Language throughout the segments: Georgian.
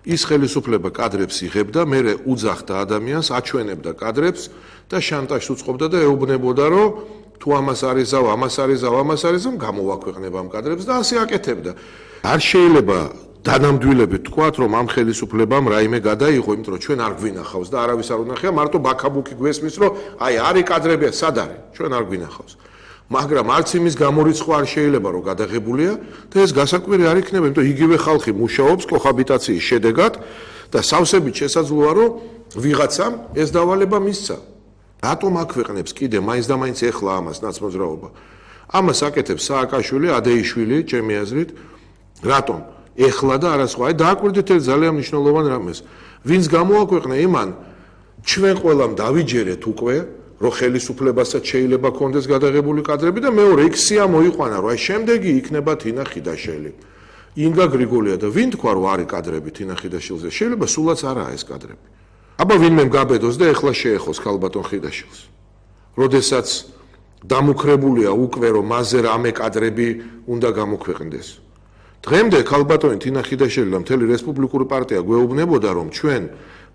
ის ხელისუფლება კადრებს იღებდა, მერე უძახდა ადამიანს, აჩვენებდა კადრებს და შანტაჟს უწყობდა და ეუბნებოდა, რომ თუ ამას არის ზავა, ამას არის, გამოვაქვეყნება ამ კადრებს და ასე აკეთებდა. არ შეიძლება დანამდვილებით თქვათ, რომ ამ ხელისუფლებამ რაიმე გადაიღო, იმიტომ რომ ჩვენ არ გვინახავს და არავის არ უნახია, მარტო ბაქაბუქი გვესმის, რომ აი არის კადრებია, სად არის? ჩვენ არ გვინახავს. მაგრამ არც იმის გამორიცხვა არ შეიძლება რომ გადაღებულია და ეს გასაკვირი არ იქნება, იმიტომ იგივე ხალხი მუშაობს კოჰაბიტაციის შედეგად და სავსებით შესაძლოა რომ ვიღაცამ ეს დავალება მისცა. რატომ აქვეყნებს კიდე მაინც და მაინც ეხლა ამას ნაცმოძრაობა? ამას აკეთებს სააკაშვილი, ადეიშვილი, ჩემი აზრით. რატომ? ეხლა და არასხვა. აი დააკვირდით ერთ ძალიან მნიშვნელოვან რამეს. ვინც გამოაქვეყნა იმან ჩვენ ყველამ დავიჯერეთ უკვე რომ ხელისუფლებასაც შეიძლება კონდეს გადაღებული კადრები და მეორე იქსია მოიყვანა რომ აი შემდეგი იქნება თინა ხიდაშელი. ინგა გრიგოლია და ვინ თქვა რომ არის კადრები თინა ხიდაშელზე? შეიძლება სულაც არაა ეს კადრები. აბა ვინმე მგაბედოს და ეხლა შეეხოს ქალბატონ ხიდაშელს. როდესაც დამუქრებულია უკვე რომ მასზე რამე კადრები უნდა გამოქვეყნდეს. დღემდე ქალბატონი თინა ხიდაშელი და მთელი რესპუბლიკური პარტია გვეუბნებოდა რომ ჩვენ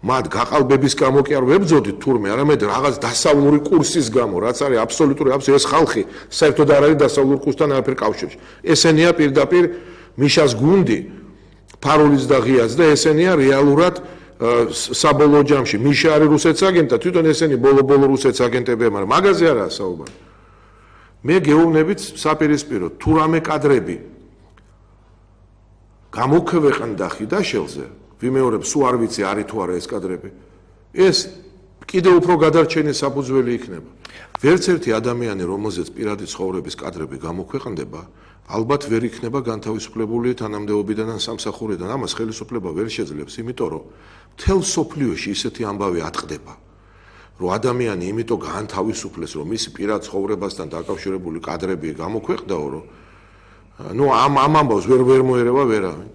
მათ გაყალბების გამო კი არ ვებძოდით თურმე, არამედ რაღაც დასავლური კურსის გამო, რაც არის აბსოლუტური ეს ხალხი საერთოდ არ არის დასავლურ კურსთან არაფერ კავშირში. ესენია პირდაპირ მიშას გუნდი, ფარულიც და ღიაც და ესენია რეალურად საბოლოო ჯამში მიშა არის რუსეთის აგენტი და თვითონ ესენი ბოლო რუსეთის აგენტებია, მაგრამ მაგაზე არაა საუბარი. მე გეუბნებით საპირისპირო, თუ რამე კადრები გამოქვეყნდა ხიდაშელზე, ვიმეორებ, სულ არ ვიცი არის თუ არა ეს კადრები. ეს კიდევ უფრო გადარჩენის საფუძველი იქნება. ვერც ერთი ადამიანი, რომელზეც პირადი ცხოვრების კადრები გამოქვეყნდება, ალბათ ვერ იქნება განთავისუფლებული თანამდებობიდან ან სამსახურიდან. ამას ხელისუფლება ვერ შეძლებს, იმიტომ რომ მთელ სოფლიოში ისეთი ამბავი ატყდება, რომ ადამიანი იმიტომ განთავისუფლეს, რომ მისი პირად ცხოვრებასთან დაკავშირებული კადრები გამოქვეყნდაო, რომ ამ ამბავს ვერ მოერევა ვერავინ.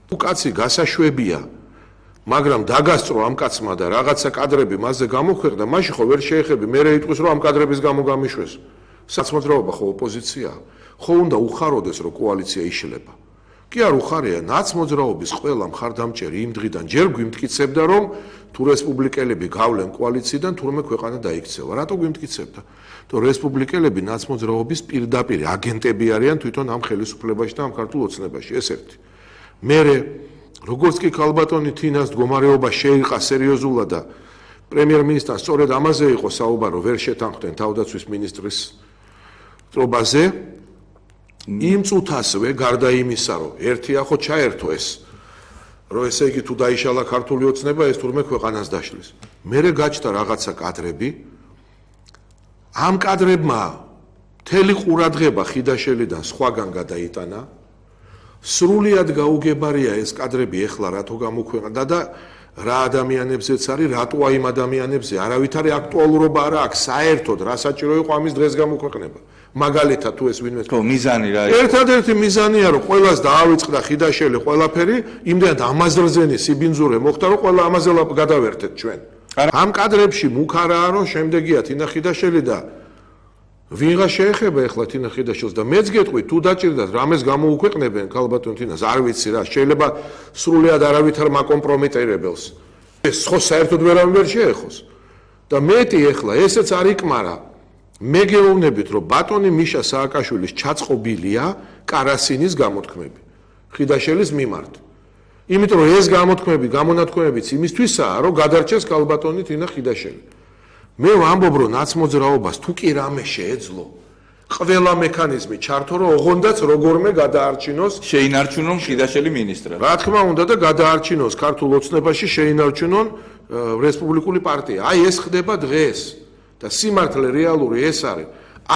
თუ კაცი გასაშვებია, მაგრამ დაგასწრო ამ კაცმა და რაღაცა კადრები მასზე გამოქვეყნდა, მაშინ ხო ვერ შეეხები, მე იტყვის რომ ამ კადრების გამო გამიშვეს. საცმოძრაობა ხო ოპოზიცია, ხო უნდა უხაროდეს რომ კოალიცია იშლება. კი არ უხარია, ნაცმოძრაობის ყველა მხარდამჭერი იმ დღიდან ჯერ გვიმტკიცებდა რომ თუ რესპუბლიკელები გავლენ კოალიციიდან თურმე ქვეყანა დაიქცევა. რატო გვიმტკიცებდა? თუ რესპუბლიკელები ნაცმოძრაობის პირდაპირ აგენტები არიან თვითონ ამ ხელისუფლებაში და ამ ქართულ ოცნებაში, ეს ერთი. მერე როგორც კი ქალბატონი თინას მდგომარეობა შეიყა სერიოზულად და პრემიერ-მინისტრთან სწორედ ამაზე იყო საუბარი, ვერ შეთანხმდნენ თავდაცვის მინისტრის წრობაზე, იმ წუთასვე გარდა იმისა, რომ ერთია ხო ჩაერთო ეს, რომ ესე იგი თუ დაიშალა ქართული ოცნება, ეს თურმე ქვეყანას დაშლის. მერე გაჩნდა რაღაცა კადრები, ამ კადრებმა მთელი ყურადღება ხიდაშელიდან სხვაგან გადაიტანა, სრულიად გაუგებარია ეს კადრები ეხლა რათო გამოქვეყნდა და რა ადამიანებზეც არის, რატო აი იმ ადამიანებზე არავითარი აქტუალურობა არა აქვს, საერთოდ რა საჭირო იყო ამის დღეს გამოქვეყნება. მაგალითად თუ ეს ვინმე მიზანი რა იყო? ერთადერთი მიზანია რომ ყველას დაავიწყდა ხიდაშელი ყველაფერი, იმდენად ამაზრზენი სიბინძურე მოხდა რომ ყველა ამაზე გადავერთეთ ჩვენ. ამ კადრებში მუქარაა რომ შემდეგია თინა ხიდაშელი და ვიღა შეეხება ეხლა თინა ხიდაშელს და მეც გეტყვი თუ დაჭირდათ რამეს გამოუქვეყნებენ ქალბატონ თინას, არ ვიცი რა, შეიძლება სრულიად არავითარ მაკომპრომიტირებელს. ეს ხო საერთოდ ვერავინ ვერ შეეხოს. და მეტი ეხლა ესეც არ იკმარა. მე გეუბნებით რომ ბატონი მიშა სააკაშვილის ჩაწყობილია კარასინის გამოთქმები ხიდაშელის მიმართ. იმიტომ რომ ეს გამოთქმები, გამონათქვამებიც იმისთვისაა, რომ გადარჩეს ქალბატონი თინა ხიდაშელი. მე ვამბობ რომ ნაცმოძრაობას თუ კი რამე შეეძლო, ყველა მექანიზმი ჩართო რომ ოღონდაც როგორმე გადაარჩინოს, შეინარჩუნონ ხიდაშელი მინისტრად. რა თქმა უნდა და გადაარჩინოს ქართულ ოცნებაში შეინარჩუნონ რესპუბლიკური პარტია. აი ეს ხდება დღეს და სიმართლე რეალური ეს არის.